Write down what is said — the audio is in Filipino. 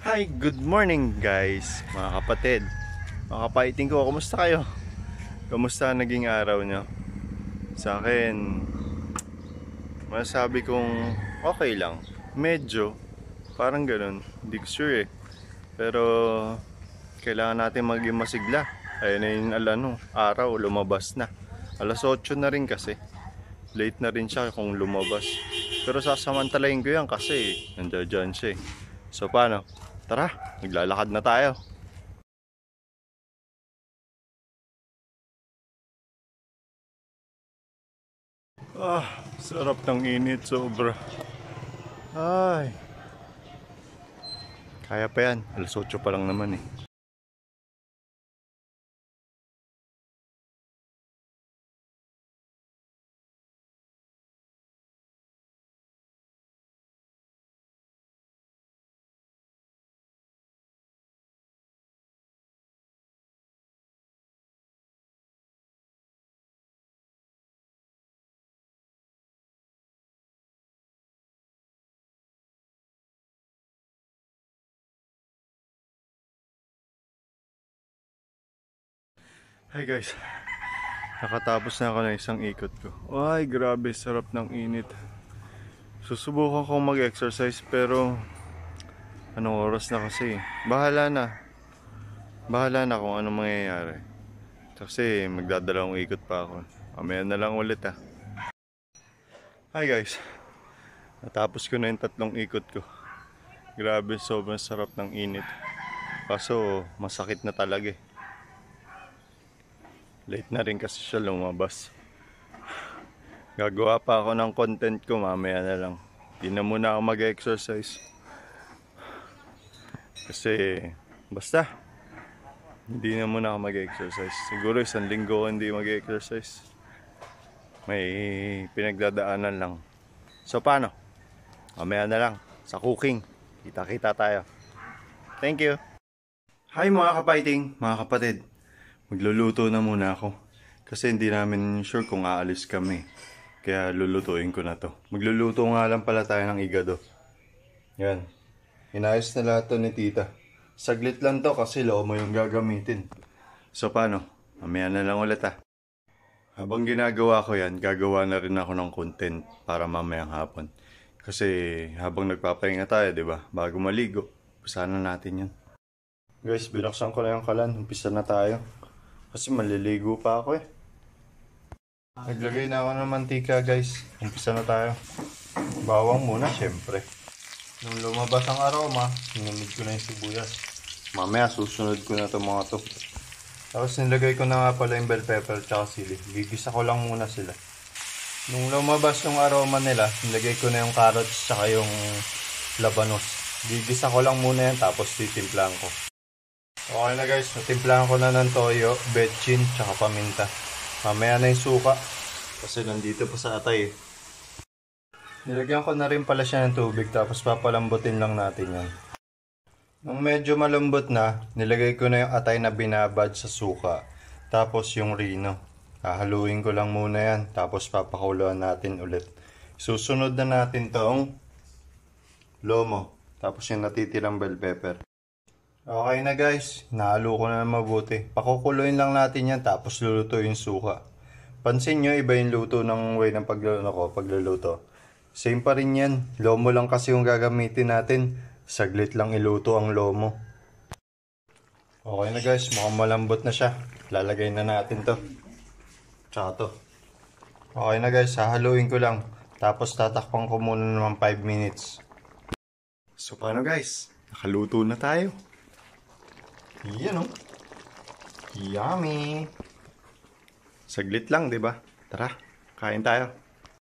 Hi, good morning guys, mga kapatid, mga kapaiting ko, kumusta kayo? Kumusta naging araw nyo? Sa akin, masasabi kong okay lang. Medyo, parang ganun, hindi ko sure eh. Pero, kailangan natin maging masigla. Ayun na yung araw, lumabas na. Alas 8 na rin kasi. Late na rin siya kung lumabas. Pero sasamantalahin ko yan kasi nandiyan siya eh. So paano? Tara, naglalakad na tayo. Sarap ng init sobra. Ay, kaya pa yan. Alas 8 pa lang naman eh. Hi guys, nakatapos na ako ng isang ikot ko. Ay, grabe, sarap ng init. Susubukan kong mag-exercise pero anong oras na kasi? Bahala na. Bahala na kung anong mangyayari. Kasi magdadalawang ikot pa ako. Mamaya na lang ulit ah. Hi guys, natapos ko na yung 3 ikot ko. Grabe, sobrang sarap ng init. Kaso masakit na talaga eh. Late na rin kasi siya lumabas. Gagawa pa ako ng content ko, mamaya na lang. Di na muna ako mag-exercise. Kasi basta hindi na muna ako mag-exercise. Siguro 1 linggo hindi mag-exercise. May pinagdadaanan lang. So paano? Mamaya na lang sa cooking. Kita-kita tayo. Thank you. Hi mga kapaiting, mga kapatid. Magluluto na muna ako. Kasi hindi namin sure kung aalis kami. Kaya lulutuin ko na to. Magluluto nga lang pala tayo ng igado. Yan. Inayos na lahat to ni tita. Saglit lang to kasi lomo yung gagamitin. So paano? Mamaya na lang ulit ah. Habang ginagawa ko yan, gagawa na rin ako ng content para mamayang hapon. Kasi habang nagpapahinga tayo, di ba? Bago maligo, usahan na natin yan. Guys, binuksan ko na yung kalan. Umpisa na tayo. Kasi maliligo pa ako eh. Naglagay na ako ng mantika guys. Umpisa na tayo. Bawang muna syempre. Nung lumabas ang aroma, sinunod ko na yung sibuyas. Mamaya susunod ko na itong mga to. Tapos nilagay ko na nga pala yung bell pepper at sili. Gigisa ko lang muna sila. Nung lumabas yung aroma nila, nilagay ko na yung carrots at yung labanos. Gigisa ko lang muna yan tapos titimplahan ko. Okay na guys, natimplahan ko na ng toyo, betchin, tsaka paminta. Mamaya na yung suka. Kasi nandito pa sa atay eh. Nilagyan ko na rin pala siya ng tubig tapos papalambutin lang natin yan. Nung medyo malambot na, nilagay ko na yung atay na binabad sa suka. Tapos yung rino. Hahaluin ko lang muna yan. Tapos papakuluan natin ulit. Susunod na natin tong lomo. Tapos yung natitirang bell pepper. Okay na guys, nahalo ko na mabuti. Pakukuluin lang natin yan tapos lulutuin suka. Pansin nyo, iba yung luto ng way ng pagluluto. Same pa rin yan. Lomo lang kasi yung gagamitin natin. Saglit lang iluto ang lomo. Okay na guys, mukhang malambot na siya. Lalagay na natin to. Tsaka to. Okay na guys, hahaluin ko lang. Tapos tatakpan ko muna naman 5 minutes. So paano guys? Nakaluto na tayo. Yan o. Yummy! Saglit lang, di ba? Tara, kain tayo.